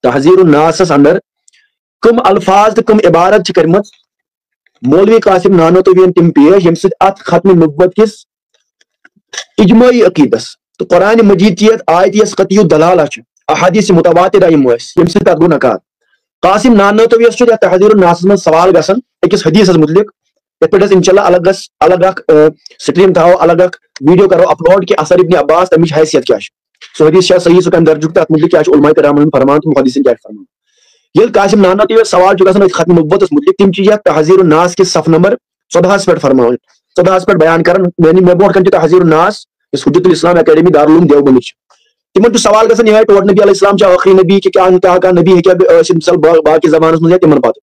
تحذیر الناس اندر کم الفاظ تو کم عبارت کرمت مولوی قاسم نانوتوی تم پیش یم سۭتۍ ات ختم نبوت کس اجماعی عقیدس تو قرآن مجید کی آیت یس قطعی دلالہ احادیث متواترہ یم سۭتۍ ات گو نکار قاسم نانوتوی تحذیر الناس من سوال گژھان أکِس حدیث متعلق یت پہ انشاءاللہ الگ سٹریم تھاو الگ ویڈیو کرو اپلوڈ کہ اثر ابن عباس تمچ حیثیت کیا سو حدیث صحیح سو کم درجک تک متعلق کیا علماء کرام فرمان تو محدثین کیا فرمان یل قاسم نانوتوی سوال گژھان ختم نبوت متعلق تم تحذیر الناس کے صف نمبر 14 پہ فرمان 14 پہ بیان کران میں برو کن تحذیر الناس اس حجت الاسلام اکیڈمی دارالعلوم دیوبند تمن سوال گژھان یہ ٹوٹ نبی علیہ السلام آخری نبی کہ کیا نبی مثال باقی زمانس مجھے تمن پتہ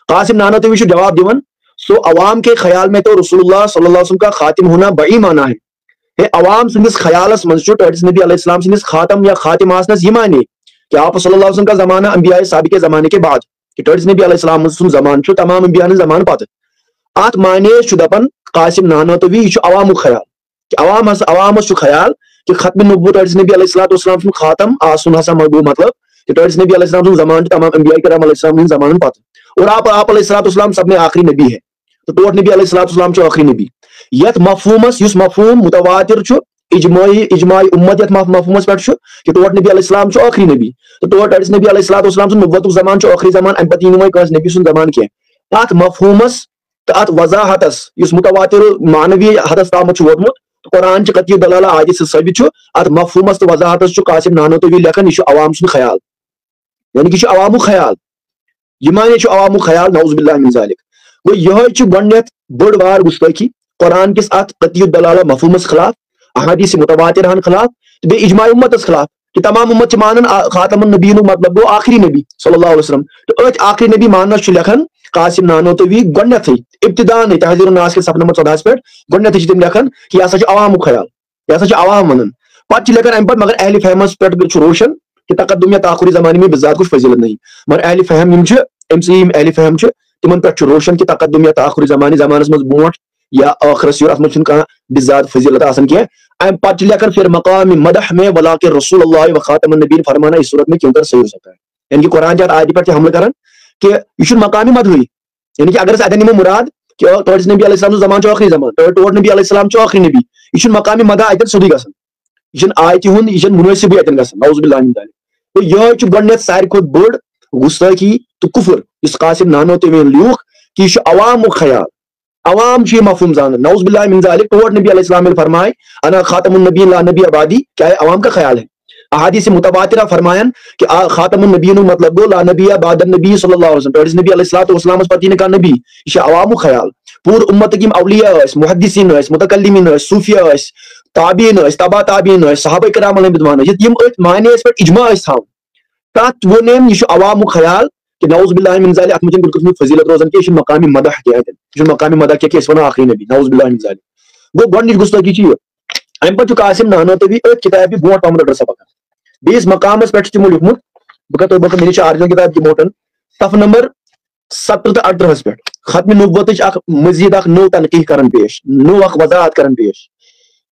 قاسم نانوتوی جواب دیون سو عوام کے خیال میں تو رسول اللہ صلی اللہ علیہ وسلم کا خاتم ہونا بڑی معنی ہے عوام سندس خیالس من نبی علیہ السلام سندس خاتم یا خاتم آسنس یہ معنی کہ آپ صلی اللہ علیہ وسلم کا زمانہ انبیاء سابق زمانے کے بعد کہ نبی علیہ السلام سن زمان تمام انبیاء زمان پتہ ات معنی دپان قاسم نانوتوی یہ عوام خیال کہ عوام خیال کہ ختم نبوت نبی علیہ السلام سن خاتم آسن ہسا مطلب کہ نبی علیہ السلام سن زمان تمام انبیاء کرام علیہ السلام زمان پتہ اور آپ علیہ السلام سب میں آخری نبی ہے تو ٹوٹ نبی علیہ السلام آخری نبی یت مفہومس یس مفہوم متواتر اجماعی امت یت مفہومس پہ کہ ٹوٹ نبی علیہ السلام آخری نبی تو ٹوٹ نبی علیہ السلام سن نبوت زمان آخری زمان ام پتہ کس نبی سن زمان کی ات مفہومس تو ات وضاحتس یس متواتر معنوی حدس تامت ووتمت قرآن چہ قطعی دلالہ آیت ثابت ات مفہومس تو وضاحتس قاسم نانوتوی لکھان یہ عوام سن خیال یعنی کہ عوام خیال یہ معنی عوام خیال نعوذ باللہ من ذالک گو یہ گۄڈنیتھ بڑ بار گستاخی قرآن کس ات قطعی دلالہ مفہومس خلاف احادیث متواترہن خلاف بے اجماع امتس خلاف کہ تمام امت مانن خاتم النبیین مطلب گو آخری نبی صلی اللہ علیہ وسلم تو ات آخری نبی مانس لکھان قاسم نانوتوی گۄڈنیتھے ابتداء تحذیر الناس کے صف نمبر 14 پہ گۄڈنیتھے تم لکھان کہ یہ ہسا عوام خیال یہ ہسا عوام ونان پتہ لکھان ام پتہ مگر اہل فہمس پہ روشن کہ تقدم یا تاخری زمانے میں بذات کچھ فضیلت نہیں مگر اہل فہم اہل فہم تمن پہ روشن کہ تقدم یا تاخری زمانس مز برونٹ یا آخرس یور ات مز بذات فضیلت آسان کی ام پتہ لکھان پھر مقام مدح میں ولاکن رسول اللہ و خاتم النبیین فرمانا اس صورت میں کیوں کر صحیح ہو سکتا ہے یعنی کہ قرآن جات آیت پہ حملہ کران کہ یہ مقامی مدحی یعنی کہ اگر اتن نمو مراد کہ ٹوٹ نبی علیہ السلام زمان آخری زمان ٹوٹ نبی علیہ السلام آخری نبی یہ مقامی مدح اتن سیودی گژھان یہ آیت ہند یہ مناسبی اتن گژھان نعوذ باللہ من ذالک تو یہ گۄڈنیتھ ساروی کھۄتہٕ بٔڑ گستاخی تو کفر اس قاسم نانوتوی لیوکھ کہ یہ عوام خیال عوام یہ مفہوم زانن نعوذ باللہ من ذالک ٹوٹ نبی علیہ السلام نے فرمائے انا خاتم النبیین لا نبی آبادی کیا ہے عوام کا خیال ہے احادیث متواترہ فرمائن کہ خاتم النبیین مطلب گو لا نبی بعد النبی صلی اللہ علیہ وسلم نبی علیہ السلام پتہ کا نبی یہ عوام خیال پور امت یم اولیاء محدثین متکلمین صوفیاء تابعین تبع تابعین صحابہ کرام علیہم رضوان یم معنی پہ اجماع تھاون تات ونیم یہ عوام خیال کہ نعوذ باللہ من ذالک ات مجھے بالکل فضیلت روزان کہ یہ مقامی مدح کیا ہے یہ مقامی مدح کیا کہ اس ونا آخری نبی نعوذ باللہ من ذالک گو گۄڈنِچ گستاخی چھ ام پتہ قاسم نانوتوی کتاب برونٹ پہم رٹر سبق بیس مقامس پہ تمو لیکھمت بہ میری آرجنل کتاب دموٹن صف نمبر 70 تہٕ 18 پہ ختم نبوت مزید نو تنقیح کرن پیش نو وضاحت کرن پیش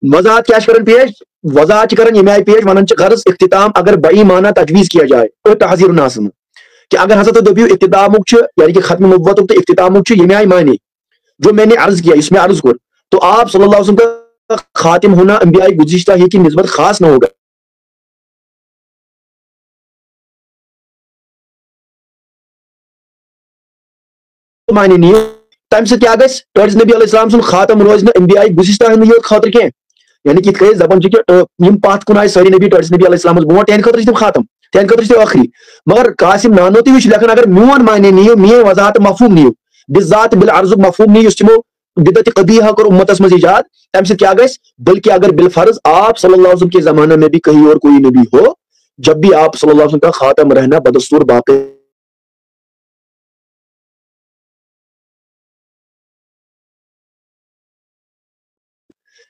وضاحت کیا کرن پیش وضاحت کرن یہ آئی پیش ونان غرض اختتام اگر بئی معنی تجویز کیا جائے تو تحذیر الناس میں کہ اگر ہسا تو دبیو اختتامک یعنی کہ ختم نبوت تو اختتامک یہ آئی معنی جو میں نے عرض کیا اس میں عرض کر تو آپ صلی اللہ علیہ وسلم کا خاتم ہونا انبیاء گزشتہ ہی کی نسبت خاص نہ ہوگا معنی نہیں تم سے کیا گھس ٹوٹ نبی علیہ السلام سن خاتم روز انبیاء گزشتہ ہند خاطر کی یعنی کہ زبان کہ پت کن آئے ساری نبی ٹوٹ نبی علیہ السلام برو تہند خاطر تم خاتم تہند خاطر آخری مگر قاسم نانوتوی لکھان اگر میون معنی نیو میون وضاحت مفہوم نیو بالذات بالعرض مفہوم نیو تمو بدعت قبیحہ کر امتس مز ایجاد تم سے کیا گھس بلکہ اگر بالفرض آپ صلی اللہ علیہ وسلم کے زمانہ میں بھی کہیں اور کوئی نبی ہو جب بھی آپ صلی اللہ علیہ وسلم کا خاتم رہنا بدستور باقی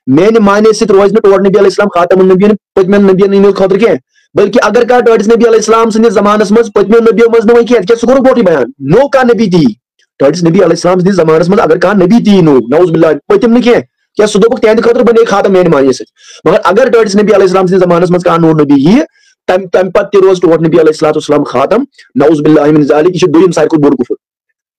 میان معنی ست روز ٹوٹ نبی علیہ السلام خاتم النبیین پتمین نبیین خاطر کی بلکہ اگر کیا ٹوٹس نبی علیہ السلام سندس زمانس مز پتمین نبیو مز نو کی سہ کور بوٹی بیان نو کا نبی دی ٹوٹس نبی علیہ السلام سندس زمانس مز اگر کان نبی دی نو نعوذ باللہ پتم نہ کیا سہ دبک تہند خاطر بنے خاتم میان معنی ست مگر اگر ٹوٹس نبی علیہ السلام سندس زمانس مز کان نور نبی یہ تم پتہ روز ٹوٹ نبی علیہ السلام خاتم نعوذ باللہ من ذالک یہ دویم ساروی بوڑ کفر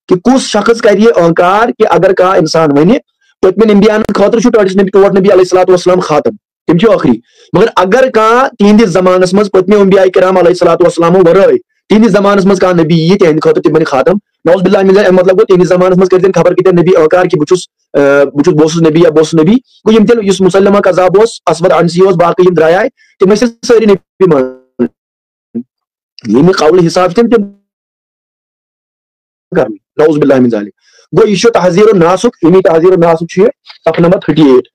کہ کس شخص کر یہ انکار کہ اگر کا انسان ونہ پتمن انبیاء خاطر ٹوٹ نبی علیہ السلام خاتم تم آخری مگر اگر کان تہندس زمانس مز پتمے انبیاء کرام علیہ السلام ورائے تہندس زمانس مز کان نبی یہ تہند خاطر تم بن خاتم نعوذ باللہ من ذالک مطلب گو تہندس زمانس مز کر خبر کہ نبی انکار کہ بہس نبی یا بہس نبی گو یم تیل اس مسلمہ کذاب اسود عنسی باقی یم درائے تم ساری نبی مان یہ قول حساب تم کرنی نعوذ باللہ من ذالک گو یہ تحذیر الناسک یہ تحذیر الناسک صفحہ نمبر 38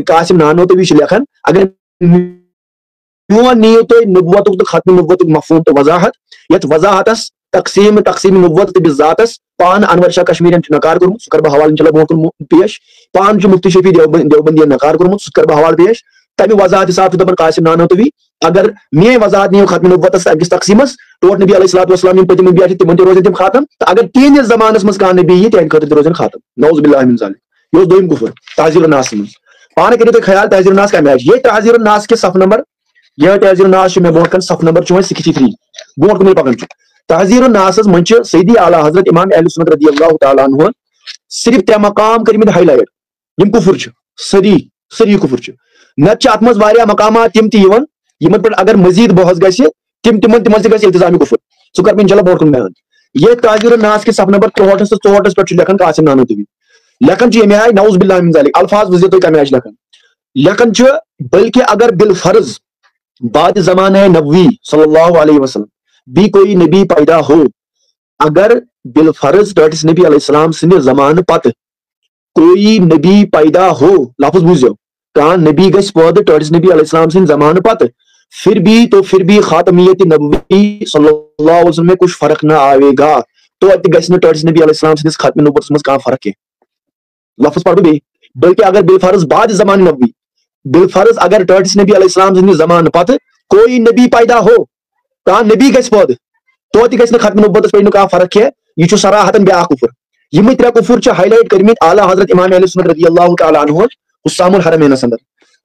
قاسم نانوتوی لکھان اگر میون نیو تو نبوت تو ختم نبوت مفہوم تو وضاحت یت وضاحتس تقسیم نبوت بذاتس پان انور شاہ کشمیرین نکار کورمت سہ کر بہ حوالہ انشاء اللہ برونٛہہ کُن پیش پان مفتی شفیع دیوبندین نکار کورمت سہ کر بہ حوالہ پیش تمہ وضاحت حساب دپان قاسم نانوتوی اگر میے وضاحت نیو ختم نبوتس اکس تقسیمس ٹوٹ نبی علیہ السلام یم پتم انبیاء تمن تہ روزن تم خاتم تو اگر تہندس زمانس مز کانٛہہ نبی یہ تہند خاطر تہ روزن خاتم نعوذ باللہ من ذالک یہ دویم کفر تحذیر الناس مز پانے کرو تھی خیال تحذیر الناس کم یہ تحذیر الناس کے صف نمبر یہ تحذیر الناس میں برونٛہہ کن صف نمبر 63 برونٛہہ کن پکان تحذیر الناس من سیدی اعلیٰ حضرت امام اہل سنت رضی اللہ تعالیٰ عنہ صرف تہ مقام کرمت ہائی لائٹ یم کفر سری کفر نت ات مز واریاہ مقامات تم تہ یمن پہ اگر مزید بحث گژھِ تمن تہ گژھِ التزامی کفر سہ کر انشاء اللہ برونٛہہ کن بیان یہ تحذیر الناس کے صف نمبر 64 پہ لکھان قاسم نانوتوی لکھن یہ آئی نعوذ باللہ من ذالک الفاظ وزیر تو کم آج لکھن بلکہ اگر بالفرض بعد زمانہ نبوی صلی اللہ علیہ وسلم بھی کوئی نبی پیدا ہو اگر بالفرض ٹرٹس نبی علیہ السلام سن زمان پتہ کوئی نبی پیدا ہو لفظ بوزو کان نبی گھس پود ٹرٹس نبی علیہ السلام سن زمان پتہ پھر بھی خاتمیت نبوی صلی اللہ علیہ وسلم میں کچھ فرق نہ آئے گا تو گھس ٹرٹس نبی علیہ السلام سندس ختم نبوت مز کہاں فرق ہے لفظ پڑھ بی بلکہ اگر بالفرض بعد زمان نبوی بالفرض اگر ٹرٹس نبی علیہ السلام سندس زمان پتہ کوئی نبی پیدا ہو کہاں نبی گھس پود تو گھس ختم نبوت پہ کہاں فرق ہے یہ صراحتن بیاکھ کفر یم ترے کفر ہائی لائٹ کرمت اعلیٰ حضرت امام اہل سنت رضی اللہ تعالیٰ عنہ حسام الحرمین اندر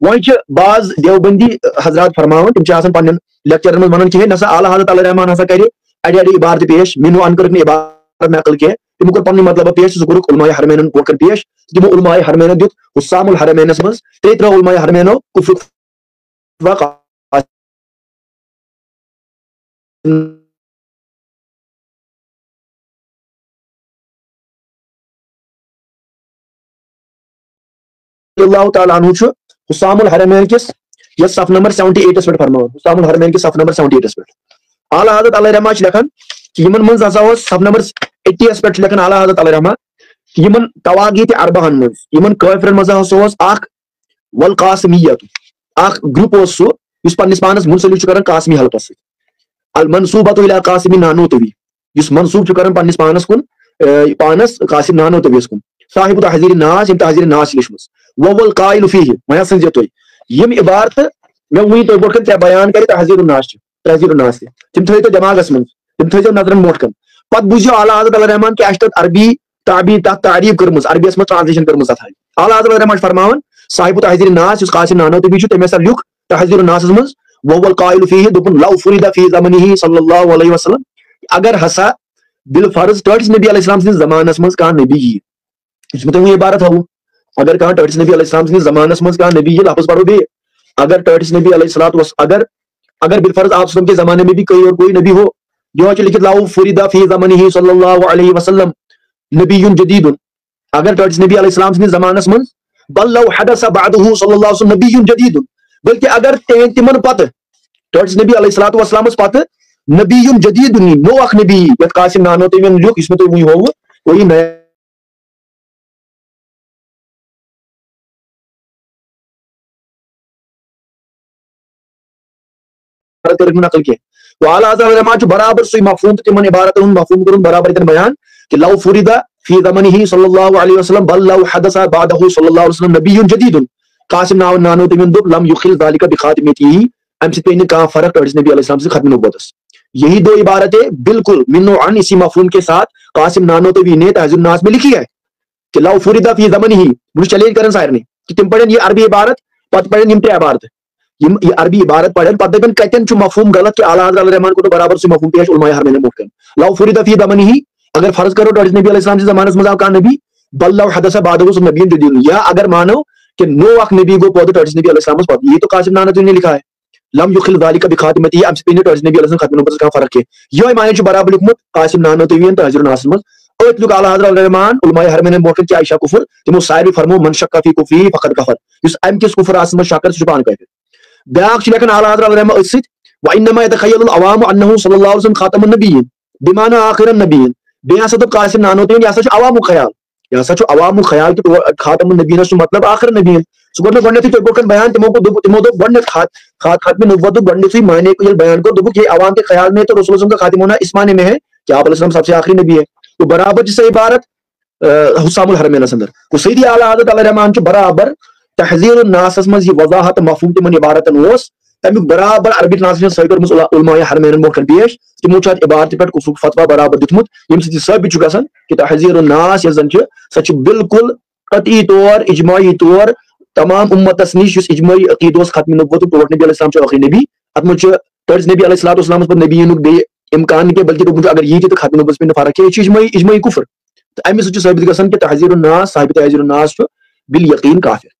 وۄنۍ بعض دیوبندی حضرات فرماون تم پنن لیکچرن من ونان کہ نسا اعلیٰ حضرت علیہ رحمان ہسا کرِ اڑی اڑی عبارت پیش مینو ان کرک عبارت میں عقل کی تمو کور پنن مطلب پیش سہ کورک علماء حرمین برونٛہہ کن پیش تمو علماء حرمین دیت حسام الحرمینس مز ترٛےٚ علماء حرمینو کفر اللہ تعالیٰ عنہ حسام الحرمین کس یہ صف نمبر 78 پہ فرماؤ حسام الحرمین کے صف نمبر 78 پہ اعلیٰ حضرت علیہ رحمٰ لکھان کہ یمن من ہسا صف نمبر 80 پہ لکھان اعلیٰ حضرت علیہ رحمٰ کہ یمن تواغیت اربعن من یمن کافرن مز ہسا والقاسمیت اخ گروپ سہ اس پنس پانس منسلک کران قاسمی حلقس ست المنصوبۃ الی قاسم نانوتوی اس منصوب کران پنس پانس کن پانس قاسم نانوتویس کن صاحب تحذیر الناس یم تحذیر الناس لچمس وول قائل فیہ ویا سمجھو تھی یم عبارت میں وہی تو برونٛہہ کن ژےٚ بیان کر تحذیر الناس تم تھٲیِو تُہۍ دٮ۪ماغس منٛز تم تھٲیزیو نظرن برونٛٹھ کن پتہٕ بوٗزِو اعلیٰ حضرت علیہ رحمان کہ اَسہِ چھِ تتھ عربی تتھ تعریٖف کٔرمٕژ عربیس منٛز ٹرانسلیشن کٔرمٕژ تتھ اعلیٰ حضرت علیہ رحمان فرماوان صاحب تحذیر الناس یُس قاسم نانوتوی چھُ تٔمۍ ہسا لیوٚکھ تحذیر الناسس منٛز وول قائل فیہ دوٚپُن لو فرض فی زمنہ صلی اللہ علیہ وسلم اگر ہسا بالفرض ٹٲٹھس نبی علیہ السلام سٕنٛدِس زمانس منٛز کانٛہہ نبی یی یہِ چھُ مےٚ تۄہہِ عبارت ہاوُن اگر کہاں ٹٲٹھس نبی علیہ السلام سٕنٛدِس زمانس منٛز کانٛہہ نبی یی لفظ پڑھو بیٚیہِ اگر ٹٲٹھس نبی علیہ السلام اگر بالفرض آپ کے زمانے میں بھی کوئی نبی ہو جو لکھت لاؤ فرید فی زمانہ صلی اللہ علیہ وسلم نبی جدید اگر ٹٲٹھس نبی علیہ السلام سٕنٛدِس زمانس منٛز بل لو حدث بعدہ صلی اللہ علیہ وسلم نبی جدید بلکہ اگر تمن پتہ ٹٲٹھس نبی علیہ السلام پتہ نبی جدید نو اخ نبی یتھ قاسم نانوتوی لیوٚکھ یُس مےٚ تۄہہِ وٕنۍ ہووُ کوئی نیا نقل کی تو اعلیٰ حضرت برابر سی مفہوم تمن عبارت مفہوم کرن برابر اتن بیان کہ لو فرید فی زمنہ صلی اللہ علیہ وسلم بل لو حدث بعدہ صلی اللہ علیہ وسلم نبی جدید قاسم نانوتوی دوٚپ لم یخل ذلک بخاتمتہ ام سے پینے کہاں فرق ٹٲٹھس نبی علیہ السلام سے ختم نبوتس یہی دو عبارتیں بالکل من و عن اسی مفہوم کے ساتھ قاسم نانوتوی نے تحذیر الناس میں لکھی ہے کہ لو فرید فی زمنہ وہ چیلنج کرن سارے کہ تم پڑھیں یہ عربی عبارت پتہ پڑھیں یم ترٛےٚ عبارت یہ عربی عبارت پڑھن پتہ دپن کتن چھ مفہوم غلط کہ اعلیٰ حضرت الرحمان کو برابر سے مفہوم پیش علماء حرمین برونٛٹھ کن لو فرض فی دمنہ اگر فرض کرو ڈاکٹر نبی علیہ السلام زمانس مز آو کانٛہہ نبی بل لو حدث بعدہ سب نبی جدید یا اگر مانو کہ نو اخ نبی گو پودہ ڈاکٹر نبی علیہ السلام پتہ یہ تو قاسم نانوتوی نے لکھا ہے لم یخل ذالک بخاتمتہ ام سے ڈاکٹر نبی علیہ السلام ختم نبوت کا فرق ہے یہ معنی چھ برابر لکھمت قاسم نانوتوی تحذیر الناس مز ات لک اعلیٰ حضرت الرحمان علماء حرمین برونٛٹھ کن کہ عائشہ کفر تمو ساری فرمو من شک فی کفری فقد کفر اس ام کس کفر اس مز شکر سہ پان کافر بیاکھ چھ لکھن اعلیٰ حضرت الرحمان اس وانما يتخيل العوام انه صلی اللہ علیہ وسلم خاتم النبیین بمعنى آخر النبیین بیٚیہِ ہسا دوٚپ قاسم نانوتوی یہ ہسا چھ عوام خیال یہ ہسا چھ عوام خیال کہ خاتم النبیین چھ مطلب آخر نبیین سہ گوٚو گۄڈنیتھٕے تۄہہِ کوٚر بیان تمو دوٚپ گۄڈنیتھ ختم نبوت معنی معنی کو بیان کو دوٚپُکھ یہ عوام کے خیال میں تو رسول اللہ کا خاتم ہونا اس معنی میں ہے کہ آپ علیہ السلام سب سے آخری نبی ہے تو برابر جس عبارت حسام الحرمین اندر تو سیدی اعلیٰ حضرت الرحمان چھ برابر تحذیر الناس مز یہ وضاحت مفہوم تمن عبارتن اس تمیک برابر عربی ٹرانسلیشن صحیح کرمز علماء حرمین برونٛٹھ کن پیش تمو چھ عبارت پہ کفرک فتوا برابر دتمت یم سۭتۍ ثٲبت چھ گژھان کہ تحذیر الناس یس زن سہ چھ بالکل قطعی طور اجماعی طور تمام امتس نش اس اجماعی عقیدہ ختم نبوت ٹوٹھ نبی علیہ السلام چھ آخری نبی ات مجھ ٹرز نبی علیہ الصلوۃ والسلام پر نبی بے امکان کے بلکہ دوٚپمُت اگر یہ ختم نبوت میں فرق ہے یہ اجماعی کفر تو امہ سۭتۍ چھ ثٲبت گژھان کہ تحذیر الناس صاحب تحذیر الناس چھ بالیقین کافر